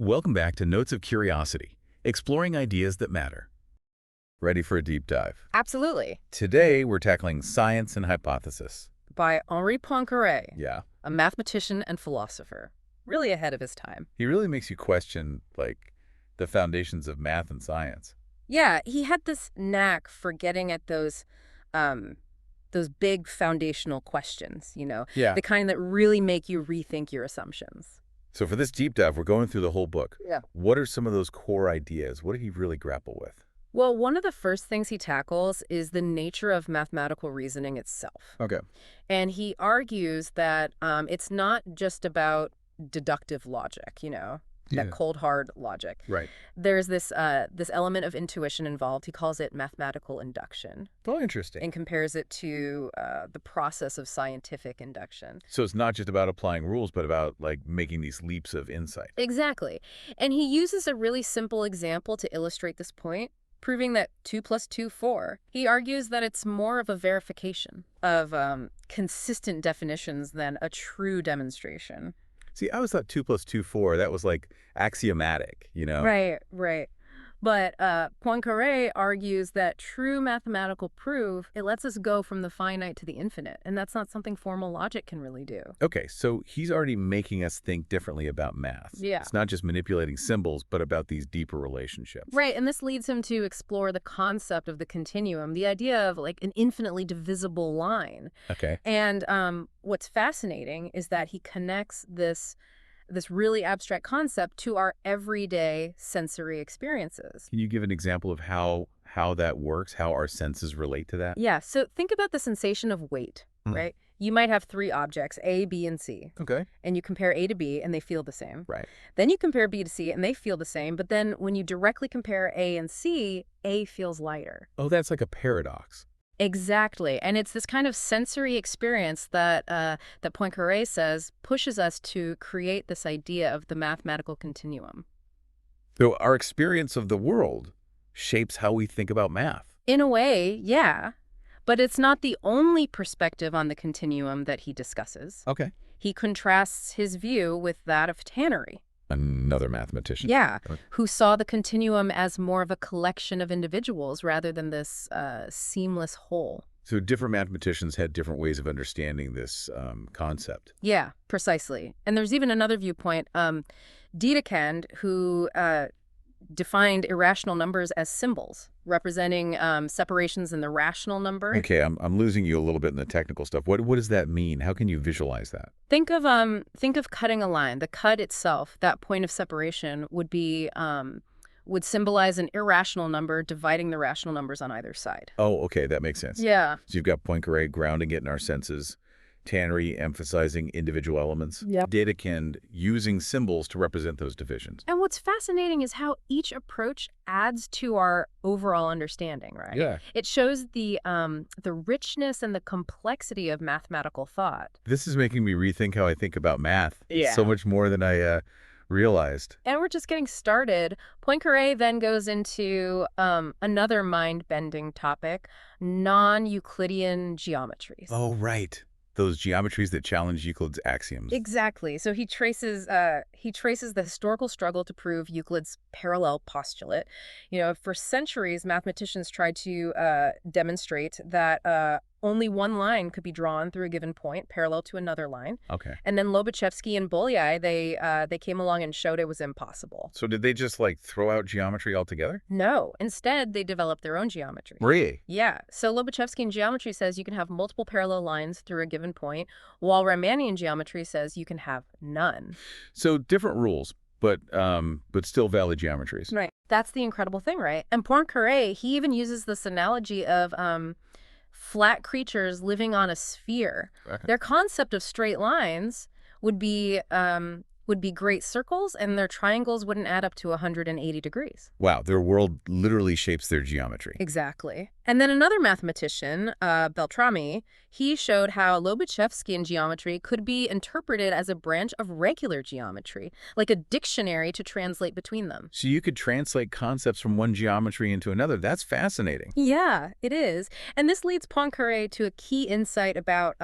Welcome back to Notes of Curiosity, exploring ideas that matter. Ready for a deep dive? Absolutely. Today, we're tackling science and hypothesis. By Henri Poincaré, Yeah. a mathematician and philosopher. Really ahead of his time. He really makes you question, the foundations of math and science. Yeah, he had this knack for getting at those big foundational questions, Yeah. the kind that really make you rethink your assumptions. So for this deep dive, we're going through the whole book. Yeah. What are some of those core ideas? What did he really grapple with? Well, one of the first things he tackles is the nature of mathematical reasoning itself. Okay. And he argues that it's not just about deductive logic, Yeah. that cold, hard logic. Right. There's this element of intuition involved. He calls it mathematical induction Oh, interesting. and compares it to the process of scientific induction. So it's not just about applying rules, but about, making these leaps of insight. Exactly. And he uses a really simple example to illustrate this point, proving that 2 + 2 = 4. He argues that it's more of a verification of consistent definitions than a true demonstration. See, I always thought 2 + 2 = 4. That was, axiomatic, Right. But Poincaré argues that true mathematical proof, it lets us go from the finite to the infinite, and that's not something formal logic can really do. Okay, so he's already making us think differently about math. Yeah. It's not just manipulating symbols, but about these deeper relationships. Right, and this leads him to explore the concept of the continuum, the idea of an infinitely divisible line. Okay. And what's fascinating is that he connects this really abstract concept to our everyday sensory experiences. Can you give an example of how that works, how our senses relate to that? Yeah, so think about the sensation of weight, right? You might have 3 objects, A, B, and C. Okay. And you compare A to B, and they feel the same. Right. Then you compare B to C, and they feel the same. But then when you directly compare A and C, A feels lighter. Oh, that's like a paradox. Exactly. And it's this kind of sensory experience that Poincaré says pushes us to create this idea of the mathematical continuum. So our experience of the world shapes how we think about math. In a way, yeah. But it's not the only perspective on the continuum that he discusses. Okay. He contrasts his view with that of Tannery. Another mathematician. Yeah, Okay. who saw the continuum as more of a collection of individuals rather than this seamless whole. So different mathematicians had different ways of understanding this concept. Yeah, precisely. And there's even another viewpoint, Dedekind, who defined irrational numbers as symbols, representing separations in the rational number. Okay, I'm losing you a little bit in the technical stuff. What does that mean? How can you visualize that? Think of cutting a line. The cut itself, that point of separation, would symbolize an irrational number dividing the rational numbers on either side. Oh, okay, that makes sense. Yeah. So you've got Poincaré grounding it in our senses, Tannery emphasizing individual elements, Yep. Dedekind using symbols to represent those divisions. And what's fascinating is how each approach adds to our overall understanding, right? Yeah. It shows the richness and the complexity of mathematical thought. This is making me rethink how I think about math. Yeah. So much more than I realized. And we're just getting started. Poincaré then goes into another mind-bending topic, non-Euclidean geometries. Oh, right. Those geometries that challenge Euclid's axioms. Exactly. So he traces the historical struggle to prove Euclid's parallel postulate. For centuries, mathematicians tried to demonstrate that only one line could be drawn through a given point parallel to another line. Okay. And then Lobachevsky and Bolyai, they came along and showed it was impossible. So did they just throw out geometry altogether? No. Instead, they developed their own geometry. Really? Yeah. So Lobachevskian geometry says you can have multiple parallel lines through a given point, while Riemannian geometry says you can have none. So different rules, but still valid geometries. Right. That's the incredible thing, right? And Poincaré, he even uses this analogy of flat creatures living on a sphere. Okay. Their concept of straight lines would be great circles, and their triangles wouldn't add up to 180 degrees. Wow, their world literally shapes their geometry. Exactly. And then another mathematician, Beltrami, he showed how Lobachevskian geometry could be interpreted as a branch of regular geometry, like a dictionary to translate between them. So you could translate concepts from one geometry into another. That's fascinating. Yeah, it is. And this leads Poincaré to a key insight about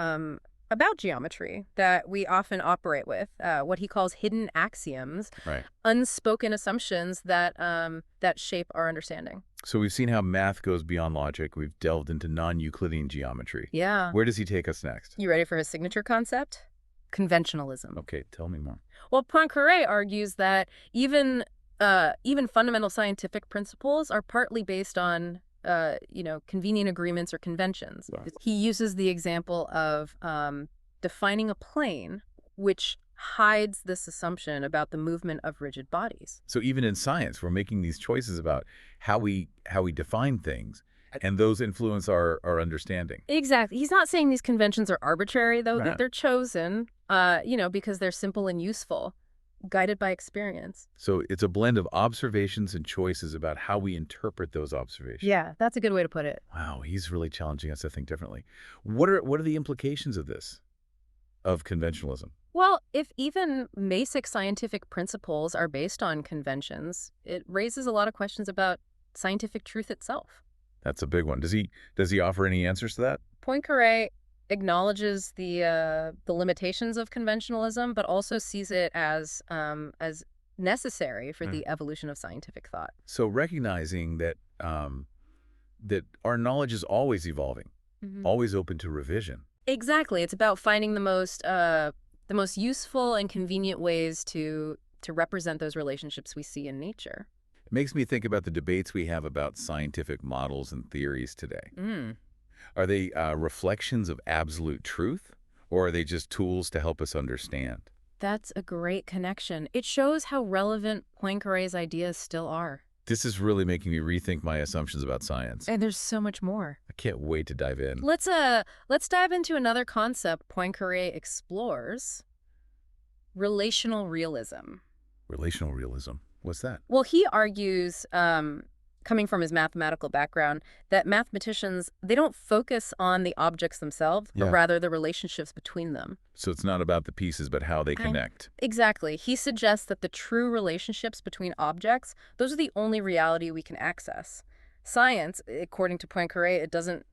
about geometry that we often operate with, what he calls hidden axioms, Right. unspoken assumptions that shape our understanding. So we've seen how math goes beyond logic. We've delved into non-Euclidean geometry. Yeah. Where does he take us next? You ready for his signature concept? Conventionalism. Okay, tell me more. Well, Poincaré argues that even fundamental scientific principles are partly based on convenient agreements or conventions. Wow. He uses the example of defining a plane, which hides this assumption about the movement of rigid bodies. So even in science, we're making these choices about how we define things, and those influence our understanding. Exactly. He's not saying these conventions are arbitrary, though. Right. They're chosen, because they're simple and useful, guided by experience. So it's a blend of observations and choices about how we interpret those observations. Yeah, that's a good way to put it. Wow, he's really challenging us to think differently. What are the implications of this, of conventionalism? Well, if even basic scientific principles are based on conventions, it raises a lot of questions about scientific truth itself. That's a big one. Does he offer any answers to that? Poincaré acknowledges the limitations of conventionalism, but also sees it as necessary for the evolution of scientific thought. So recognizing that that our knowledge is always evolving, always open to revision. Exactly. It's about finding the most useful and convenient ways to represent those relationships we see in nature. It makes me think about the debates we have about scientific models and theories today. Are they reflections of absolute truth, or are they just tools to help us understand? That's a great connection. It shows how relevant Poincaré's ideas still are. This is really making me rethink my assumptions about science. And there's so much more. I can't wait to dive in. Let's dive into another concept Poincaré explores: relational realism. Relational realism. What's that? Well, he argues, coming from his mathematical background, that mathematicians, they don't focus on the objects themselves, but rather the relationships between them. So it's not about the pieces, but how they connect. Exactly. He suggests that the true relationships between objects, those are the only reality we can access. Science, according to Poincaré, it doesn't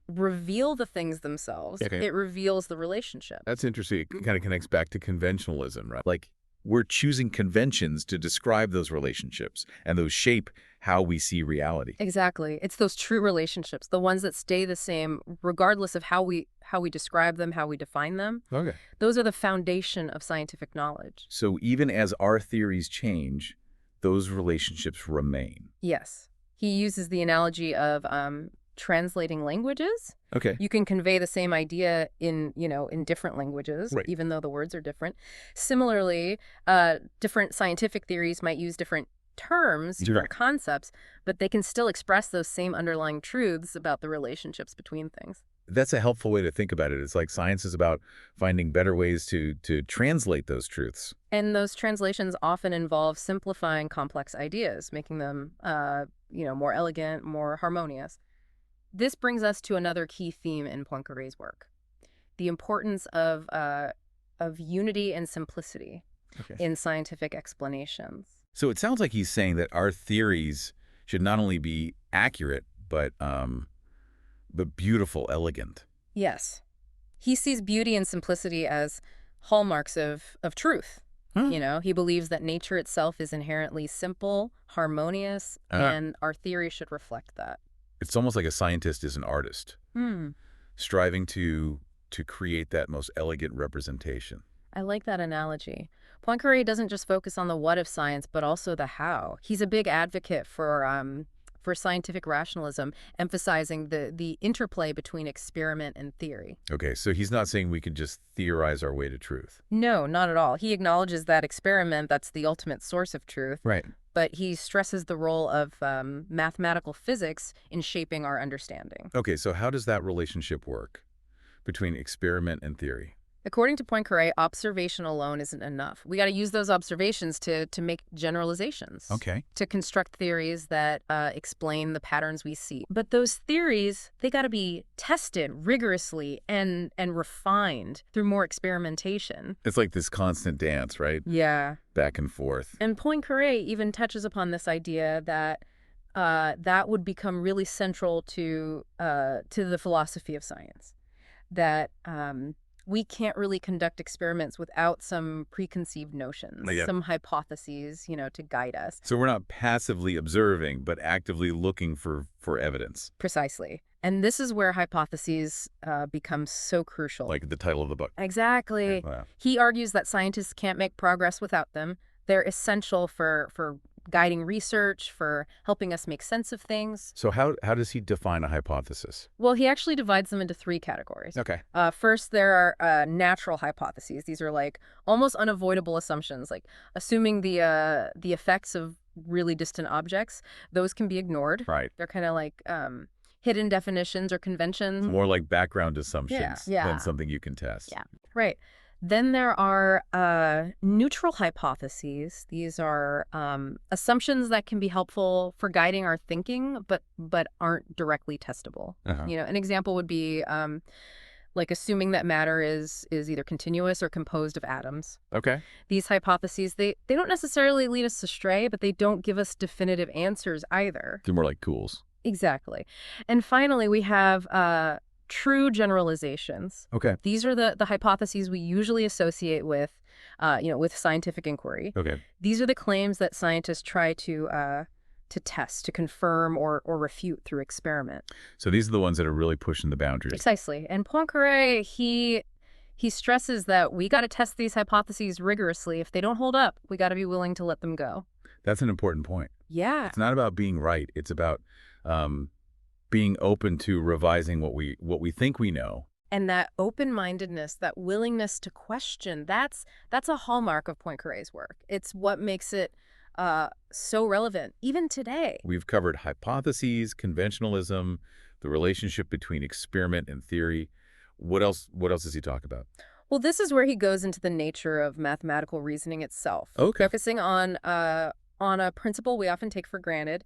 reveal the things themselves. Okay. It reveals the relationship. That's interesting. It kind of connects back to conventionalism, right? Like, we're choosing conventions to describe those relationships, and those shape how we see reality. Exactly. It's those true relationships, the ones that stay the same regardless of how we describe them, how we define them. Okay. Those are the foundation of scientific knowledge. So even as our theories change, those relationships remain. Yes. He uses the analogy of translating languages. Okay. You can convey the same idea in different languages, Right. even though the words are different. Similarly, different scientific theories might use different terms, different concepts, but they can still express those same underlying truths about the relationships between things. That's a helpful way to think about it. It's like science is about finding better ways to translate those truths. And those translations often involve simplifying complex ideas, making them, more elegant, more harmonious. This brings us to another key theme in Poincaré's work: the importance of unity and simplicity in scientific explanations. So it sounds like he's saying that our theories should not only be accurate, but beautiful, elegant. Yes. He sees beauty and simplicity as hallmarks of truth. He believes that nature itself is inherently simple, harmonious, and our theory should reflect that. It's almost like a scientist is an artist, striving to create that most elegant representation. I like that analogy. Poincaré doesn't just focus on the what of science, but also the how. He's a big advocate for scientific rationalism, emphasizing the interplay between experiment and theory. Okay, so he's not saying we can just theorize our way to truth. No, not at all. He acknowledges that experiment, that's the ultimate source of truth. Right. But he stresses the role of mathematical physics in shaping our understanding. Okay, so how does that relationship work between experiment and theory? According to Poincaré, observation alone isn't enough. We got to use those observations to make generalizations. Okay. To construct theories that explain the patterns we see. But those theories, they got to be tested rigorously and refined through more experimentation. It's like this constant dance, right? Yeah. Back and forth. And Poincaré even touches upon this idea that that would become really central to the philosophy of science. That we can't really conduct experiments without some preconceived notions, Yeah. some hypotheses, to guide us. So we're not passively observing, but actively looking for evidence, Precisely. And this is where hypotheses become so crucial. like the title of the book. Exactly. Wow. He argues that scientists can't make progress without them. They're essential for guiding research, for helping us make sense of things. So how does he define a hypothesis? Well, he actually divides them into three categories. Okay. First, there are natural hypotheses. These are like almost unavoidable assumptions, like assuming the effects of really distant objects. Those can be ignored. Right. They're kind of like hidden definitions or conventions. More like background assumptions Yeah. than something you can test. Yeah. Right. Then there are neutral hypotheses. These are assumptions that can be helpful for guiding our thinking, but aren't directly testable. Uh-huh. An example would be like assuming that matter is either continuous or composed of atoms. Okay. These hypotheses, they don't necessarily lead us astray, but they don't give us definitive answers either. They're more like tools. Exactly. And finally, we have true generalizations. Okay. These are the hypotheses we usually associate with, with scientific inquiry. Okay. These are the claims that scientists try to test, to confirm or refute through experiment. So these are the ones that are really pushing the boundaries. Precisely. And Poincaré, he stresses that we got to test these hypotheses rigorously. If they don't hold up, we got to be willing to let them go. That's an important point. Yeah. It's not about being right. It's about being open to revising what we think we know. And that open-mindedness, that willingness to question, that's a hallmark of Poincaré's work. It's what makes it so relevant, even today. We've covered hypotheses, conventionalism, the relationship between experiment and theory. What else does he talk about? Well, this is where he goes into the nature of mathematical reasoning itself, Okay. focusing on a principle we often take for granted,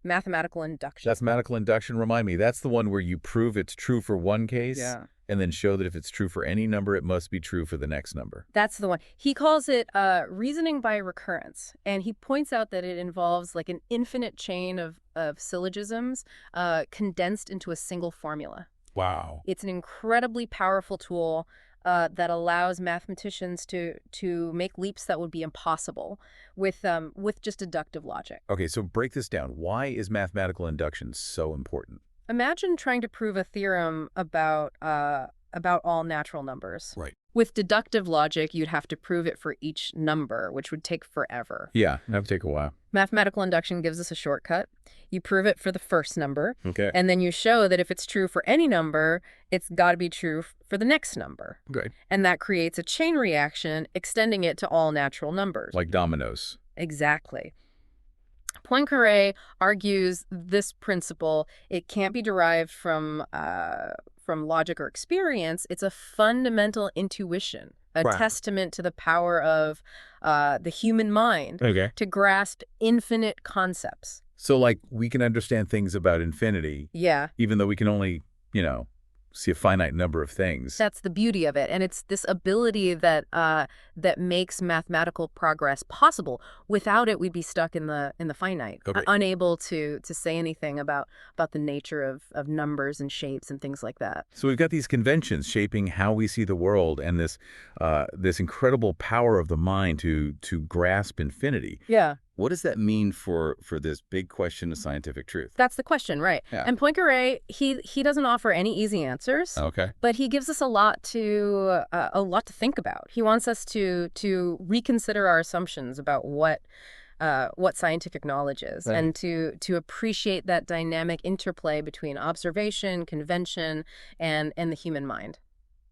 mathematical induction. Mathematical induction, remind me, that's the one where you prove it's true for one case Yeah. and then show that if it's true for any number, it must be true for the next number. That's the one. He calls it reasoning by recurrence, and he points out that it involves like an infinite chain of syllogisms condensed into a single formula. Wow. It's an incredibly powerful tool that allows mathematicians to make leaps that would be impossible with just deductive logic. Okay, so break this down. Why is mathematical induction so important? Imagine trying to prove a theorem about all natural numbers. Right. With deductive logic, you'd have to prove it for each number, which would take forever. Yeah, that would take a while. Mathematical induction gives us a shortcut. You prove it for the first number, Okay. and then you show that if it's true for any number, it's got to be true for the next number. Great. And that creates a chain reaction, extending it to all natural numbers. Like dominoes. Exactly. Poincaré argues this principle, it can't be derived from logic or experience. It's a fundamental intuition, a Right. testament to the power of the human mind Okay. to grasp infinite concepts. So, like, we can understand things about infinity, Yeah, even though we can only, see a finite number of things. that's the beauty of it. And it's this ability that makes mathematical progress possible. Without it, we'd be stuck in the finite, Okay. unable to say anything about the nature of numbers and shapes and things like that. So we've got these conventions shaping how we see the world and this incredible power of the mind to grasp infinity. Yeah. What does that mean for this big question of scientific truth? That's the question, right? Yeah. And Poincaré, he doesn't offer any easy answers, Okay. but he gives us a lot to think about. He wants us to reconsider our assumptions about what scientific knowledge is, Right. and to appreciate that dynamic interplay between observation, convention, and the human mind.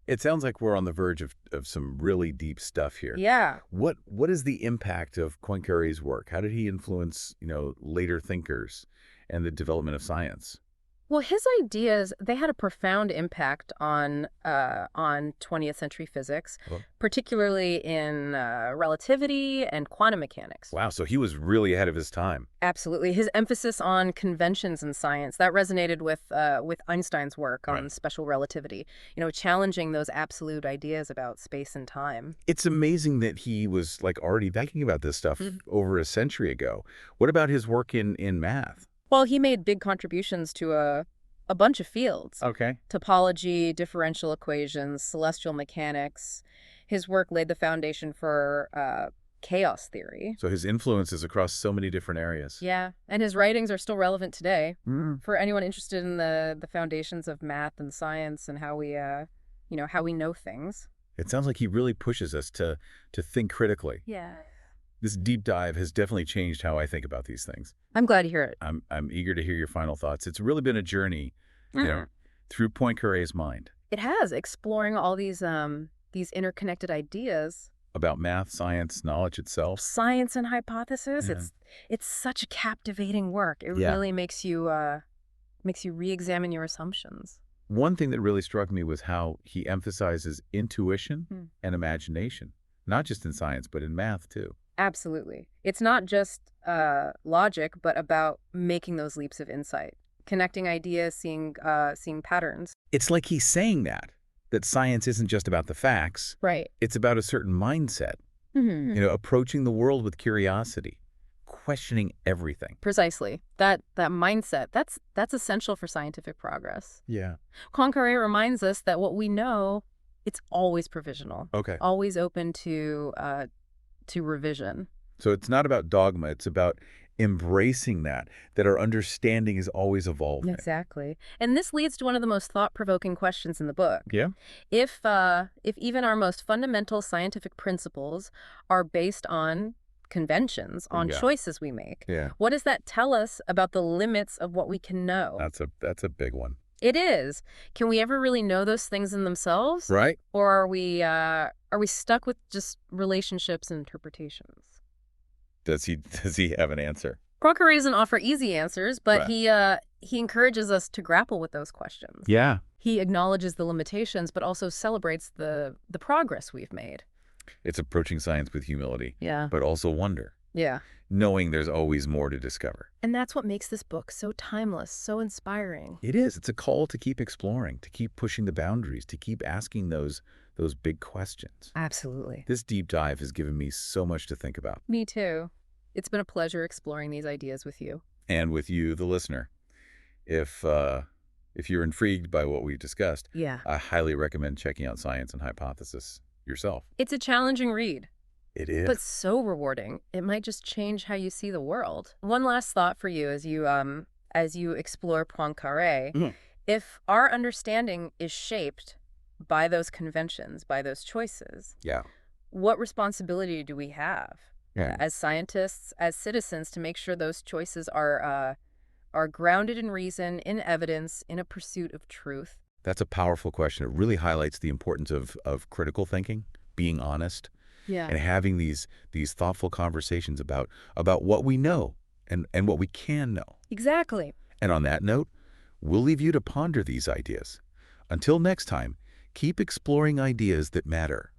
It sounds like we're on the verge of some really deep stuff here. Yeah. What is the impact of Poincaré's work? How did he influence, later thinkers and the development of science? Well, his ideas, they had a profound impact on 20th century physics, Oh. particularly in relativity and quantum mechanics. Wow, so he was really ahead of his time. Absolutely. His emphasis on conventions in science, that resonated with Einstein's work on Right. special relativity, challenging those absolute ideas about space and time. It's amazing that he was already thinking about this stuff over a century ago. What about his work in math? Well, he made big contributions to a bunch of fields. Okay. Topology, differential equations, celestial mechanics. His work laid the foundation for chaos theory. So his influence is across so many different areas. Yeah, and his writings are still relevant today Mm. for anyone interested in the foundations of math and science and how we, how we know things. It sounds like he really pushes us to think critically. Yeah. This deep dive has definitely changed how I think about these things. I'm glad to hear it. I'm eager to hear your final thoughts. It's really been a journey, through Poincaré's mind It has, exploring all these interconnected ideas. about math, science, knowledge itself. Science and hypothesis. Yeah. It's such a captivating work. It really makes you re-examine your assumptions. One thing that really struck me was how he emphasizes intuition and imagination, not just in science, but in math too. Absolutely. It's not just logic, but about making those leaps of insight, connecting ideas, seeing patterns. It's like he's saying that science isn't just about the facts. Right. It's about a certain mindset, approaching the world with curiosity, questioning everything. Precisely. That mindset, that's essential for scientific progress. Yeah. Poincaré reminds us that what we know, it's always provisional. Okay. Always open to revision. So it's not about dogma. It's about embracing that our understanding is always evolving. Exactly. And this leads to one of the most thought-provoking questions in the book. Yeah. If even our most fundamental scientific principles are based on conventions, on choices we make, what does that tell us about the limits of what we can know? That's a big one. It is. Can we ever really know those things in themselves? Right. Or are we stuck with just relationships and interpretations? Does he have an answer? Poincaré doesn't offer easy answers, but Right. he encourages us to grapple with those questions. Yeah. He acknowledges the limitations, but also celebrates the progress we've made. It's approaching science with humility, Yeah. but also wonder, Yeah. knowing there's always more to discover. And that's what makes this book so timeless, so inspiring. It is. It's a call to keep exploring, to keep pushing the boundaries, to keep asking those big questions. Absolutely. This deep dive has given me so much to think about. Me too. It's been a pleasure exploring these ideas with you. And with you, the listener. If you're intrigued by what we discussed, Yeah. I highly recommend checking out Science and Hypothesis yourself. It's a challenging read, It is. but so rewarding. It might just change how you see the world. One last thought for you as you explore Poincaré. If our understanding is shaped by those conventions, by those choices, what responsibility do we have as scientists, as citizens, to make sure those choices are grounded in reason, in evidence, in a pursuit of truth? That's a powerful question. It really highlights the importance of critical thinking, being honest, and having these thoughtful conversations about what we know and what we can know. Exactly. And on that note, we'll leave you to ponder these ideas. Until next time, keep exploring ideas that matter.